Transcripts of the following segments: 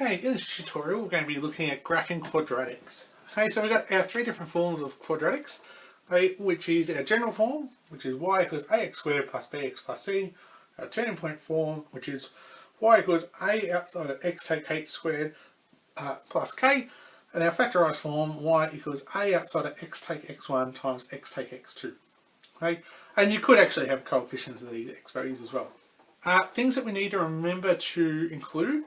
Okay, in this tutorial we're going to be looking at graphing quadratics. Okay, so we've got our three different forms of quadratics, okay, which is our general form, which is y equals ax squared plus bx plus c, our turning point form, which is y equals a outside of x take h squared plus k, and our factorized form, y equals a outside of x take x1 times x take x2. Okay, and you could actually have coefficients of these x values as well. Things that we need to remember to include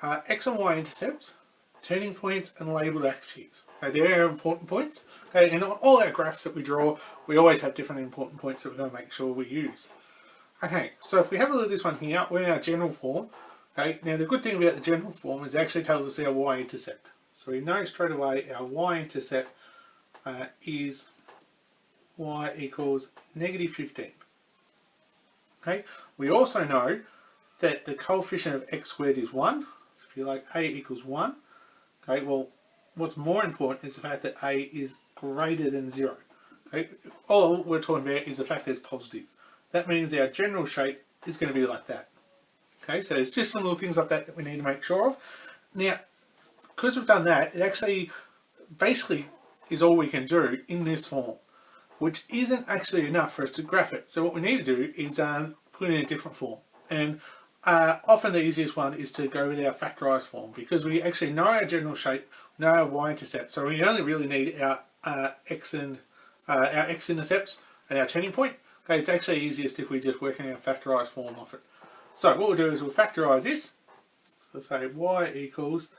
are x and y intercepts, turning points, and labelled axes. Okay, they're our important points. Okay, and on all our graphs that we draw, we always have different important points that we're going to make sure we use. Okay, so if we have a look at this one here, we're in our general form. Okay, now the good thing about the general form is it actually tells us our y-intercept. So we know straight away our y-intercept is y equals -15. Okay, we also know that the coefficient of x squared is 1. So if you like, a equals 1. Okay, well, what's more important is the fact that a is greater than 0. Okay, all we're talking about is the fact that it's positive. That means our general shape is going to be like that. Okay, so it's just some little things like that that we need to make sure of. Now, because we've done that, it actually basically is all we can do in this form, which isn't actually enough for us to graph it. So what we need to do is put it in a different form. And often the easiest one is to go with our factorized form, because we actually know our general shape, know our y-intercept, so we only really need our x-intercepts and our turning point. Okay, it's actually easiest if we just work in our factorized form of it. So what we'll do is we'll factorize this. So say y equals,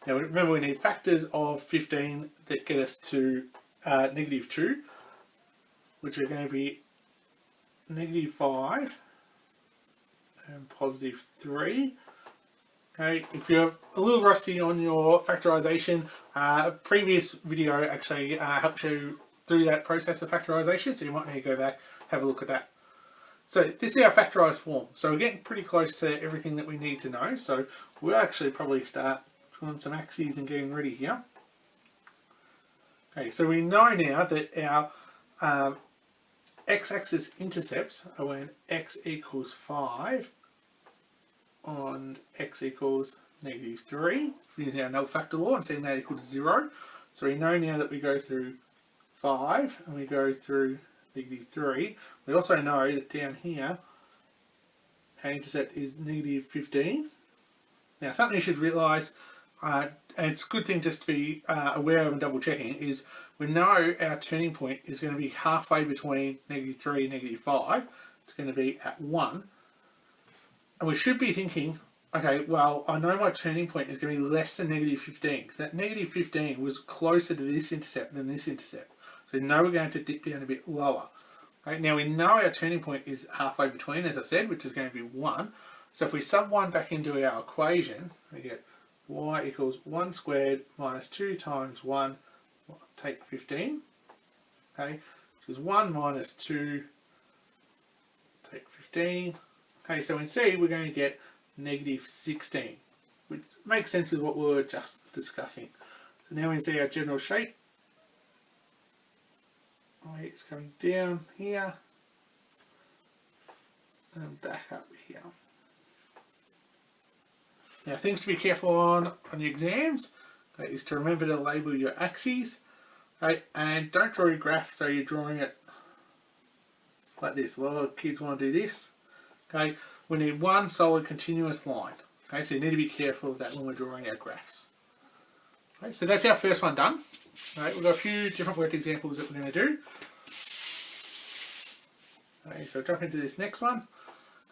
now remember we need factors of 15 that get us to -2, which are going to be -5 and +3. Okay, if you're a little rusty on your factorization, a previous video actually helped you through that process of factorization, so you might need to go back, have a look at that. So this is our factorized form. So we're getting pretty close to everything that we need to know. So we'll actually probably start drawing some axes and getting ready here. Okay, so we know now that our x-axis intercepts are when x equals 5 and x equals -3, using our null factor law and setting that equal to 0. So we know now that we go through 5 and we go through -3. We also know that down here our intercept is -15. Now something you should realise, and it's a good thing just to be aware of and double checking, is we know our turning point is going to be halfway between -3 and -5. It's going to be at 1. And we should be thinking, okay, well, I know my turning point is going to be less than -15, because that -15 was closer to this intercept than this intercept. So we know we're going to dip down a bit lower. Okay, now we know our turning point is halfway between, as I said, which is going to be 1. So if we sub 1 back into our equation, we get y equals 1 squared minus 2 times 1, take 15. Okay, which is 1 minus 2, take 15. Okay, so in C we're going to get -16, which makes sense with what we were just discussing. So now we can see our general shape. It's coming down here and back up here. Now, things to be careful on your exams is to remember to label your axes, okay, and don't draw your graph so you're drawing it like this. A lot of kids want to do this. Okay, we need one solid continuous line. Okay, so you need to be careful of that when we're drawing our graphs. Okay, so that's our first one done. Right, we've got a few different worked examples that we're going to do. Okay, so jump into this next one.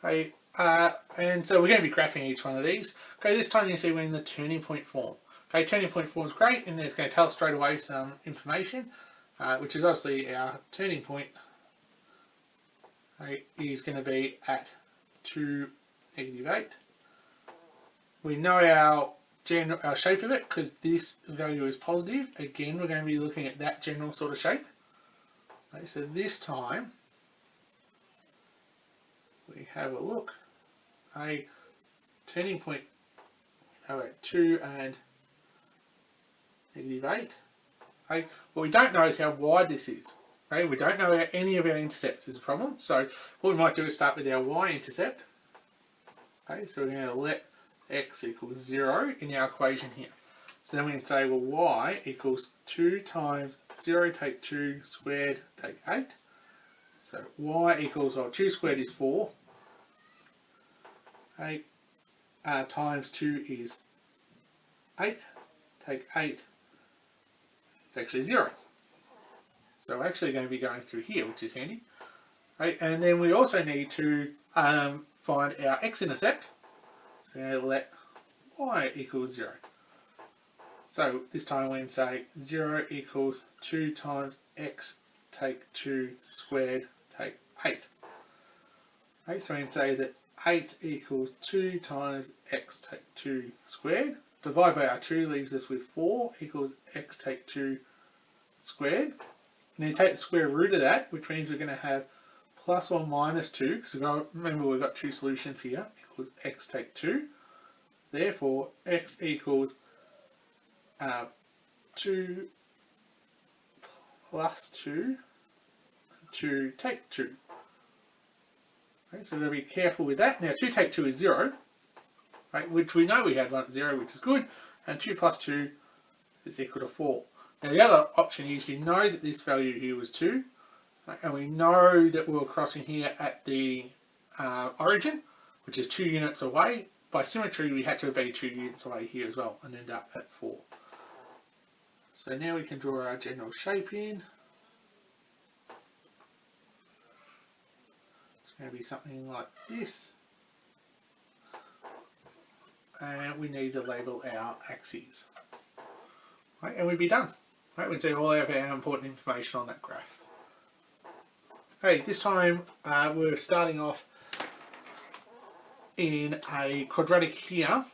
Okay, and so we're going to be graphing each one of these. Okay, this time you see we're in the turning point form. Okay, turning point form is great, and it's going to tell us straight away some information, which is obviously our turning point. Okay, is going to be at 2, -8. We know our shape of it because this value is positive. Again, we're going to be looking at that general sort of shape. Okay, so this time we have a look. A turning point at 2 and -8. Okay, what we don't know is how wide this is. Okay, we don't know any of our intercepts is a problem. So what we might do is start with our y-intercept. Okay, so we're going to let x equals 0 in our equation here. So then we can say, well, y equals 2 times 0 take 2 squared take 8. So y equals, well, 2 squared is 4. 8 times 2 is 8. Take 8. It's actually 0. So we're actually going to be going through here, which is handy. Right? And then we also need to find our x-intercept. So we're going to let y equals 0. So this time we can say 0 equals 2 times x take 2 squared take 8. Right? So we can say that 8 equals 2 times x take 2 squared. Divide by our 2 leaves us with 4 equals x take 2 squared. And then take the square root of that, which means we're going to have plus or minus 2, because remember we've got two solutions here, equals x take 2. Therefore, x equals 2 plus 2 to take 2. Okay, so we've got to be careful with that. Now 2 take 2 is 0, right, which we know we had 1 at 0, which is good, and 2 plus 2 is equal to 4. Now the other option is you know that this value here was 2, right, and we know that we were crossing here at the origin, which is 2 units away. By symmetry we had to be 2 units away here as well and end up at 4. So now we can draw our general shape in. It's going to be something like this. And we need to label our axes. Right, and we'd be done. Right, we'd see all of our important information on that graph. Okay, this time we're starting off in a quadratic here,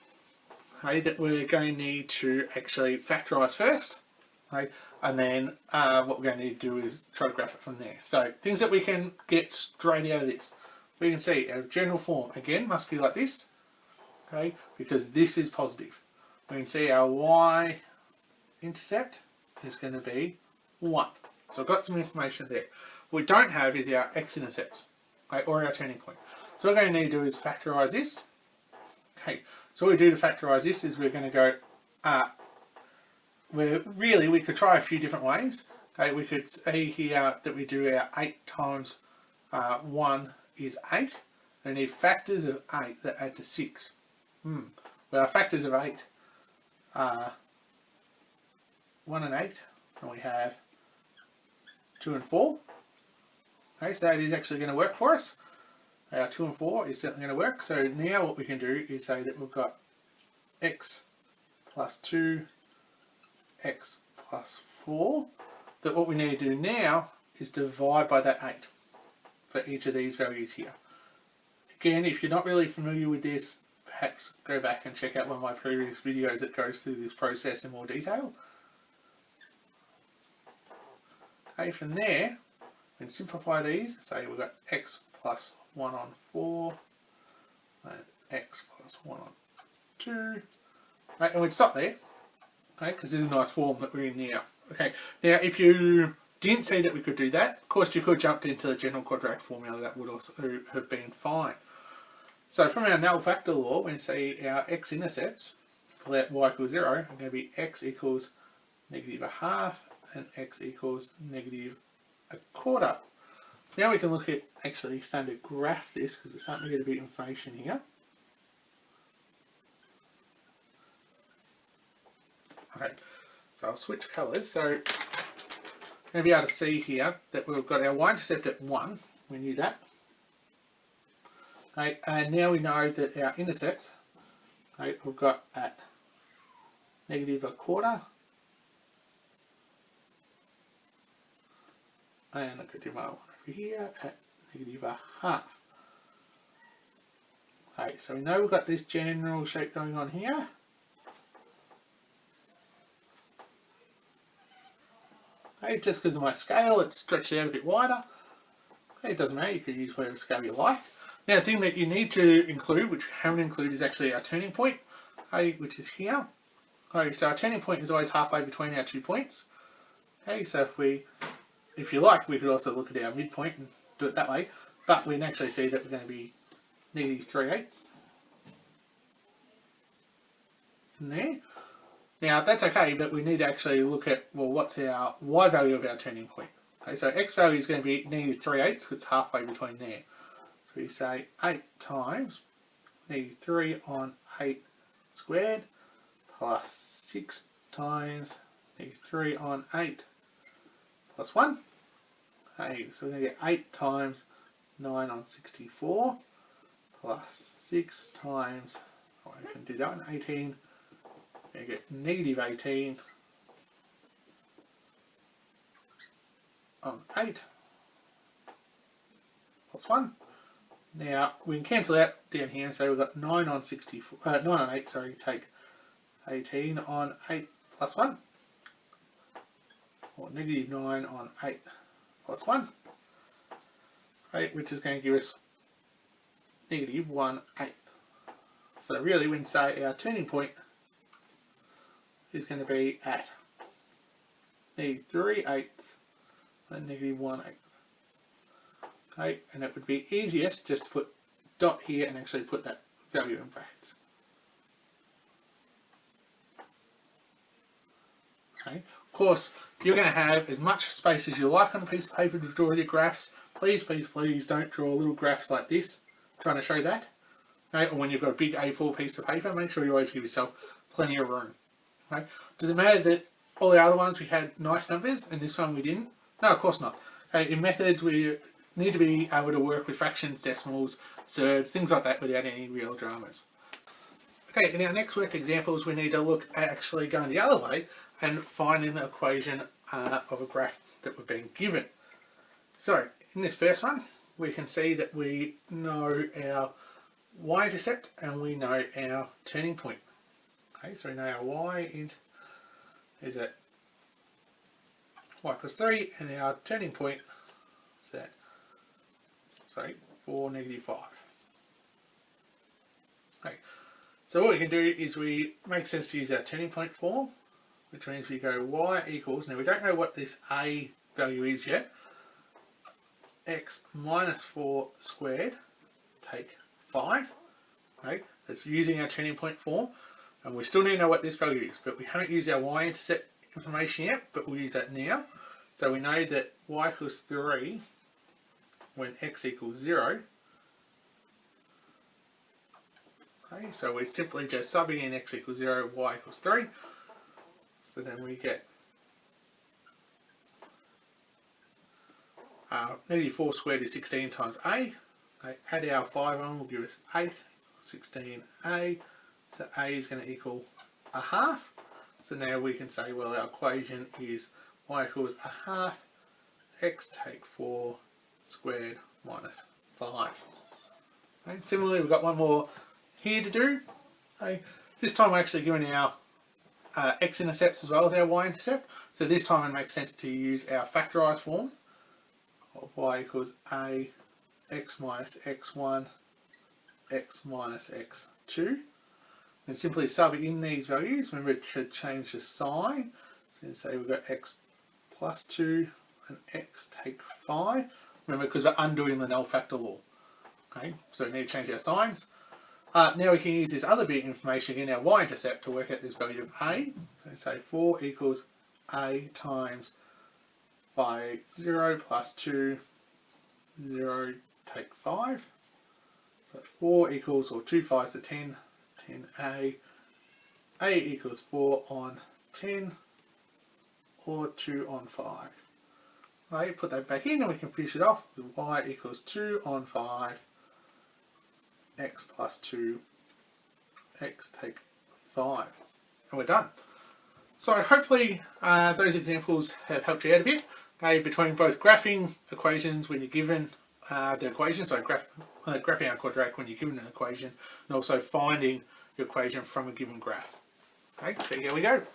okay, that we're going to need to actually factorize first, okay, and then what we're going to need to do is try to graph it from there. So things that we can get straight out of this. We can see our general form again must be like this, okay, because this is positive. We can see our y-intercept is going to be 1. So I've got some information there. What we don't have is our x-intercepts, okay, or our turning point. So what we're going to need to do is factorize this. Okay, so what we do to factorize this is we're going to go, we could try a few different ways. Okay, we could say here that we do our 8 times 1 is 8. We need factors of 8 that add to 6. Well, our factors of 8 are 1 and 8, and we have 2 and 4. Okay, so that is actually going to work for us. Our 2 and 4 is certainly going to work. So now what we can do is say that we've got x plus 2, x plus 4. But what we need to do now is divide by that 8 for each of these values here. Again, if you're not really familiar with this, perhaps go back and check out one of my previous videos that goes through this process in more detail. Okay, from there, we can simplify these. Say we've got x plus 1 on 4 and x plus 1 on 2. Right, and we'd stop there, okay, because this is a nice form that we're in now. Okay, now if you didn't see that we could do that, of course you could jump into the general quadratic formula. That would also have been fine. So from our null factor law, we see our x-intercepts for that y equals 0 are going to be x equals -1/2 and x equals -1/4. So now we can look at actually starting to graph this, because we're starting to get a bit of information here. Okay, so I'll switch colours. So you're going to be able to see here that we've got our y-intercept at 1. We knew that. Okay, and now we know that our intercepts, okay, we've got at -1/4. And I could do my one over here at -1/2. Okay, so we know we've got this general shape going on here. Okay, just because of my scale, it's stretched out a bit wider. Okay, it doesn't matter, you can use whatever scale you like. Now the thing that you need to include, which we haven't included, is actually our turning point, okay, which is here. Okay, so our turning point is always halfway between our 2 points. Okay, so if you like, we could also look at our midpoint and do it that way, but we can actually see that we're going to be -3/8. in there. Now that's okay, but we need to actually look at, well, what's our y value of our turning point. Okay, so x value is going to be -3/8 because it's halfway between there. So we say 8 times -3 on 8 squared plus 6 times -3 on 8 plus 1. Okay, so we're going to get 8 times 9 on 64 plus 6 times, oh, I can do that one, 18. We're going to get -18 on 8 plus 1. Now we can cancel out down here, so we've got 9 on 64, 9 on 8, sorry, take 18 on 8 plus 1, or -9 on 8 plus 1, right, which is going to give us -1/8. So really we can say our turning point is going to be at -3/8 and -1/8. Okay, and it would be easiest just to put dot here and actually put that value in brackets. Okay. Of course, you're going to have as much space as you like on a piece of paper to draw your graphs. Please, please, please don't draw little graphs like this, trying to show that. Okay? Or when you've got a big A4 piece of paper, make sure you always give yourself plenty of room. Okay? Does it matter that all the other ones we had nice numbers and this one we didn't? No, of course not. Okay? In methods, we need to be able to work with fractions, decimals, surds, things like that without any real dramas. Okay, in our next worked examples, we need to look at actually going the other way and finding the equation of a graph that we've been given. So, in this first one, we can see that we know our y-intercept and we know our turning point. Okay, so we know our y-int is at y equals 3 and our turning point is at 4, -5. Okay, so what we can do is we make sense to use our turning point form, which means we go y equals, now we don't know what this a value is yet, x minus 4 squared, take 5. Okay, that's using our turning point form, and we still need to know what this value is, but we haven't used our y-intercept information yet, but we'll use that now. So we know that y equals 3 when x equals 0. Okay, so we're simply just subbing in x equals 0, y equals 3. So then we get -4 squared is 16 times a. Okay, add our 5 on will give us 8, 16a. So a is going to equal 1/2. So now we can say, well, our equation is y equals 1/2 x take 4 squared minus 5. Okay, similarly, we've got one more here to do. Okay, this time we're actually given our x-intercepts as well as our y-intercept. So this time it makes sense to use our factorized form of y equals a x minus x1 x minus x2. And simply sub in these values. Remember to change the sign. So you can say we've got x plus 2 and x take 5. Remember, because we're undoing the null factor law. Okay, so we need to change our signs. Now we can use this other bit of information in our y-intercept to work out this value of a. So say 4 equals a times by 0 plus 2, 0 take 5. So 4 equals, or 2 5s are 10, 10a. A equals 4 on 10 or 2 on 5. Right, put that back in and we can finish it off with y equals 2 on 5, x plus 2, x take 5. And we're done. So hopefully those examples have helped you out a bit. Okay, between both graphing equations when you're given the equation, so graphing a quadratic when you're given an equation, and also finding your equation from a given graph. Okay, so here we go.